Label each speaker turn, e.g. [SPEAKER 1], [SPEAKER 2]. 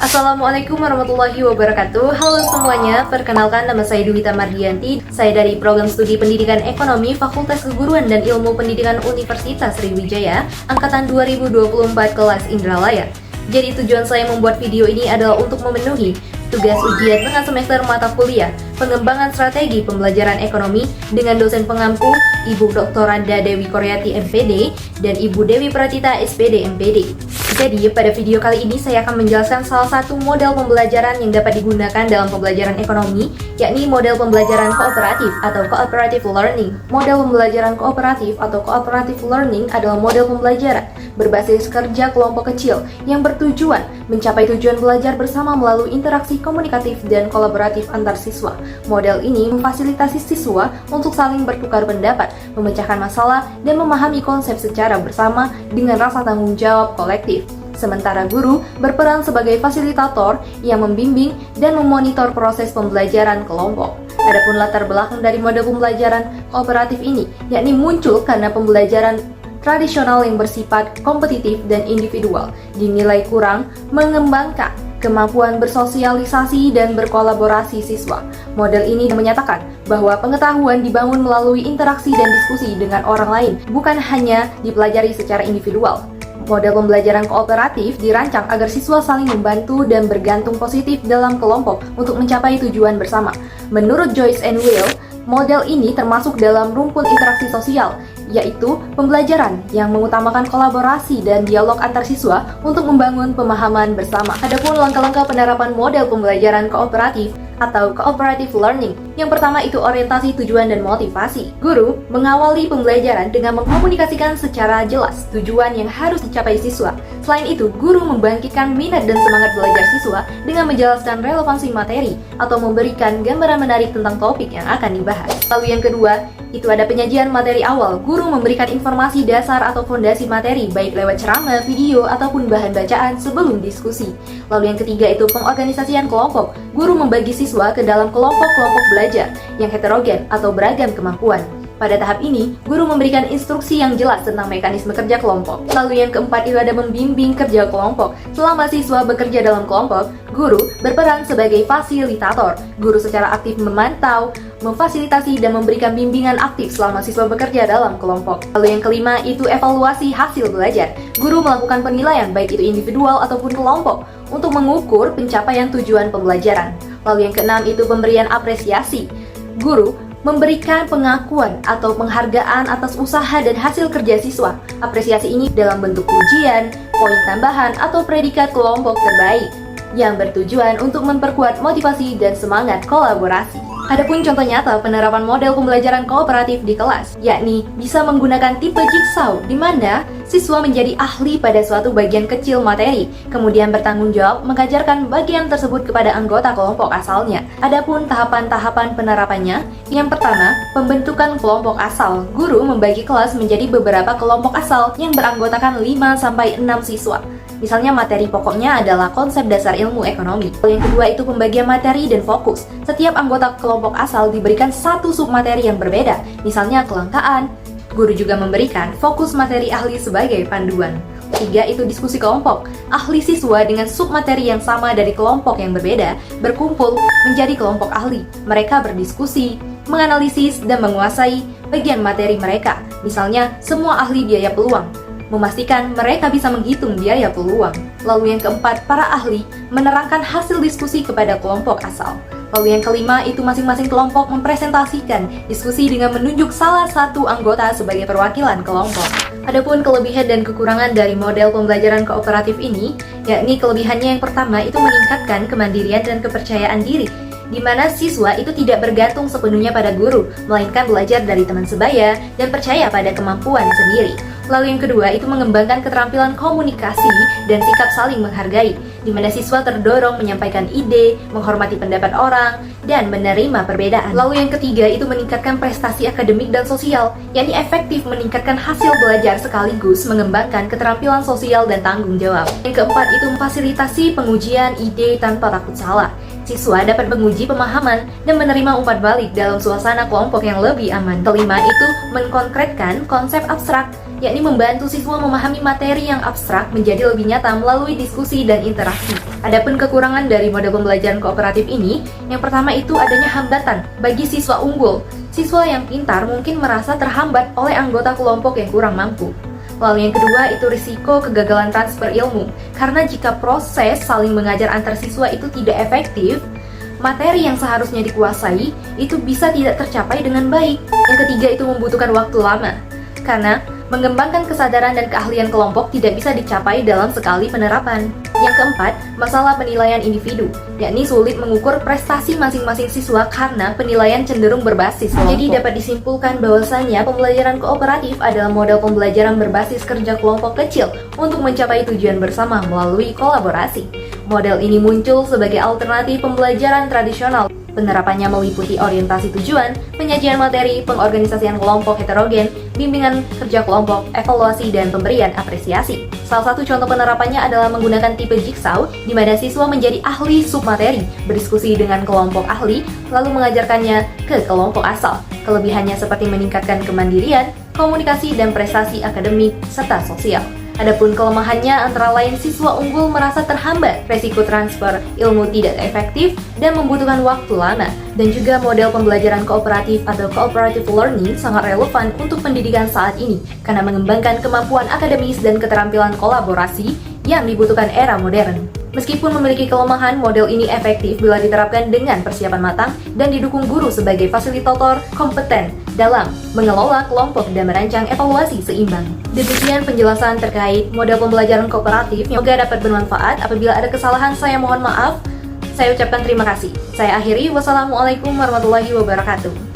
[SPEAKER 1] Assalamualaikum warahmatullahi wabarakatuh. Halo semuanya, perkenalkan nama saya Duwita Mardianti. Saya dari Program Studi Pendidikan Ekonomi Fakultas Keguruan dan Ilmu Pendidikan Universitas Sriwijaya, Angkatan 2024 kelas Indralaya. Jadi tujuan saya membuat video ini adalah untuk memenuhi tugas ujian tengah semester mata kuliah Pengembangan Strategi Pembelajaran Ekonomi dengan dosen pengampu Ibu Dr. Randa Dewi Koryati MPD dan Ibu Dewi Pratita SPD MPD. Jadi pada video kali ini saya akan menjelaskan salah satu model pembelajaran yang dapat digunakan dalam pembelajaran ekonomi, yakni model pembelajaran kooperatif atau cooperative learning. Model pembelajaran kooperatif atau cooperative learning adalah model pembelajaran berbasis kerja kelompok kecil yang bertujuan mencapai tujuan belajar bersama melalui interaksi komunikatif dan kolaboratif antar siswa. Model ini memfasilitasi siswa untuk saling bertukar pendapat, memecahkan masalah, dan memahami konsep secara bersama dengan rasa tanggung jawab kolektif. Sementara guru berperan sebagai fasilitator yang membimbing dan memonitor proses pembelajaran kelompok. Adapun latar belakang dari model pembelajaran kooperatif ini, yakni muncul karena pembelajaran tradisional yang bersifat kompetitif dan individual dinilai kurang mengembangkan kemampuan bersosialisasi dan berkolaborasi siswa. Model ini menyatakan bahwa pengetahuan dibangun melalui interaksi dan diskusi dengan orang lain, bukan hanya dipelajari secara individual. Model pembelajaran kooperatif dirancang agar siswa saling membantu dan bergantung positif dalam kelompok untuk mencapai tujuan bersama. Menurut Joyce and Will, model ini termasuk dalam rumpun interaksi sosial, yaitu pembelajaran yang mengutamakan kolaborasi dan dialog antar siswa untuk membangun pemahaman bersama. Adapun langkah-langkah penerapan model pembelajaran kooperatif atau cooperative learning. Yang pertama itu orientasi tujuan dan motivasi. Guru mengawali pembelajaran dengan mengkomunikasikan secara jelas tujuan yang harus dicapai siswa. Selain itu, guru membangkitkan minat dan semangat belajar siswa dengan menjelaskan relevansi materi atau memberikan gambaran menarik tentang topik yang akan dibahas. Lalu yang kedua, itu ada penyajian materi awal. Guru memberikan informasi dasar atau fondasi materi baik lewat ceramah, video, ataupun bahan bacaan sebelum diskusi. Lalu yang ketiga itu pengorganisasian kelompok. Guru membagi siswa ke dalam kelompok-kelompok belajar yang heterogen atau beragam kemampuan. Pada tahap ini, guru memberikan instruksi yang jelas tentang mekanisme kerja kelompok. Lalu yang keempat itu ada membimbing kerja kelompok. Selama siswa bekerja dalam kelompok, guru berperan sebagai fasilitator. Guru secara aktif memantau, memfasilitasi, dan memberikan bimbingan aktif selama siswa bekerja dalam kelompok. Lalu yang kelima itu evaluasi hasil belajar. Guru melakukan penilaian baik itu individual ataupun kelompok untuk mengukur pencapaian tujuan pembelajaran. Lalu yang keenam itu pemberian apresiasi. Guru memberikan pengakuan atau penghargaan atas usaha dan hasil kerja siswa. Apresiasi ini dalam bentuk pujian, poin tambahan, atau predikat kelompok terbaik yang bertujuan untuk memperkuat motivasi dan semangat kolaborasi. Adapun contoh nyata penerapan model pembelajaran kooperatif di kelas, yakni bisa menggunakan tipe jigsaw, di mana siswa menjadi ahli pada suatu bagian kecil materi, kemudian bertanggung jawab mengajarkan bagian tersebut kepada anggota kelompok asalnya. Adapun tahapan-tahapan penerapannya, yang pertama, pembentukan kelompok asal. Guru membagi kelas menjadi beberapa kelompok asal yang beranggotakan 5-6 siswa. Misalnya materi pokoknya adalah konsep dasar ilmu ekonomi. Yang kedua itu pembagian materi dan fokus. Setiap anggota kelompok asal diberikan satu submateri yang berbeda, misalnya kelangkaan. Guru juga memberikan fokus materi ahli sebagai panduan. Tiga itu diskusi kelompok. Ahli siswa dengan submateri yang sama dari kelompok yang berbeda berkumpul menjadi kelompok ahli. Mereka berdiskusi, menganalisis, dan menguasai bagian materi mereka. Misalnya semua ahli biaya peluang, memastikan mereka bisa menghitung biaya peluang. Lalu yang keempat, para ahli menerangkan hasil diskusi kepada kelompok asal. Lalu yang kelima, itu masing-masing kelompok mempresentasikan diskusi dengan menunjuk salah satu anggota sebagai perwakilan kelompok. Adapun kelebihan dan kekurangan dari model pembelajaran kooperatif ini, yakni kelebihannya yang pertama itu meningkatkan kemandirian dan kepercayaan diri, di mana siswa itu tidak bergantung sepenuhnya pada guru, melainkan belajar dari teman sebaya dan percaya pada kemampuan sendiri. Lalu yang kedua itu mengembangkan keterampilan komunikasi dan sikap saling menghargai, di mana siswa terdorong menyampaikan ide, menghormati pendapat orang, dan menerima perbedaan. Lalu yang ketiga itu meningkatkan prestasi akademik dan sosial, yakni efektif meningkatkan hasil belajar sekaligus mengembangkan keterampilan sosial dan tanggung jawab. Yang keempat itu memfasilitasi pengujian ide tanpa takut salah. Siswa dapat menguji pemahaman dan menerima umpan balik dalam suasana kelompok yang lebih aman. Kelima itu mengkonkretkan konsep abstrak yakni membantu siswa memahami materi yang abstrak menjadi lebih nyata melalui diskusi dan interaksi. Adapun kekurangan dari model pembelajaran kooperatif ini, yang pertama itu adanya hambatan bagi siswa unggul. Siswa yang pintar mungkin merasa terhambat oleh anggota kelompok yang kurang mampu. Lalu yang kedua itu risiko kegagalan transfer ilmu, karena jika proses saling mengajar antar siswa itu tidak efektif, materi yang seharusnya dikuasai itu bisa tidak tercapai dengan baik. Yang ketiga itu membutuhkan waktu lama, karena mengembangkan kesadaran dan keahlian kelompok tidak bisa dicapai dalam sekali penerapan. Yang keempat, masalah penilaian individu, yakni sulit mengukur prestasi masing-masing siswa karena penilaian cenderung berbasis kelompok. Jadi dapat disimpulkan bahwasannya pembelajaran kooperatif adalah model pembelajaran berbasis kerja kelompok kecil untuk mencapai tujuan bersama melalui kolaborasi. Model ini muncul sebagai alternatif pembelajaran tradisional. Penerapannya meliputi orientasi tujuan, penyajian materi, pengorganisasian kelompok heterogen, bimbingan kerja kelompok, evaluasi, dan pemberian apresiasi. Salah satu contoh penerapannya adalah menggunakan tipe jigsaw, di mana siswa menjadi ahli submateri, berdiskusi dengan kelompok ahli, lalu mengajarkannya ke kelompok asal. Kelebihannya seperti meningkatkan kemandirian, komunikasi, dan prestasi akademik, serta sosial. Adapun kelemahannya antara lain siswa unggul merasa terhambat, resiko transfer ilmu tidak efektif, dan membutuhkan waktu lama. Dan juga model pembelajaran kooperatif atau cooperative learning sangat relevan untuk pendidikan saat ini, karena mengembangkan kemampuan akademis dan keterampilan kolaborasi yang dibutuhkan era modern. Meskipun memiliki kelemahan, model ini efektif bila diterapkan dengan persiapan matang dan didukung guru sebagai fasilitator kompeten dalam mengelola kelompok dan merancang evaluasi seimbang. Demikian penjelasan terkait model pembelajaran kooperatif. Semoga dapat bermanfaat. Apabila ada kesalahan, saya mohon maaf. Saya ucapkan terima kasih. Saya akhiri. Wassalamualaikum warahmatullahi wabarakatuh.